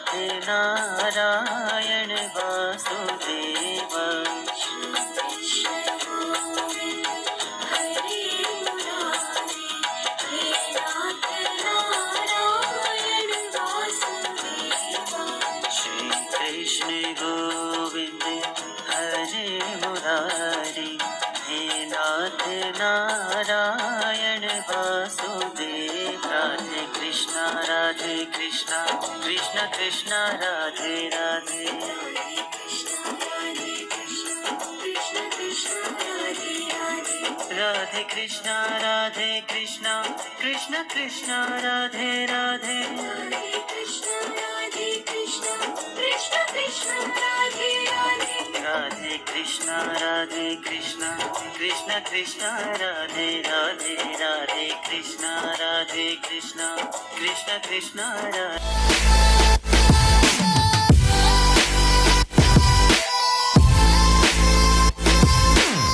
नाथ Narayan Vasudev. Shri Krishna Govind हरे Murari, हे नाथ Narayan Vasudev. Radhe Krishna Krishna Krishna Radhe Radhe. Radhe Krishna Krishna Krishna Radhe Radhe. Radhe Krishna Krishna Krishna Radhe Radhe. Radhe Krishna Krishna Krishna Radhe.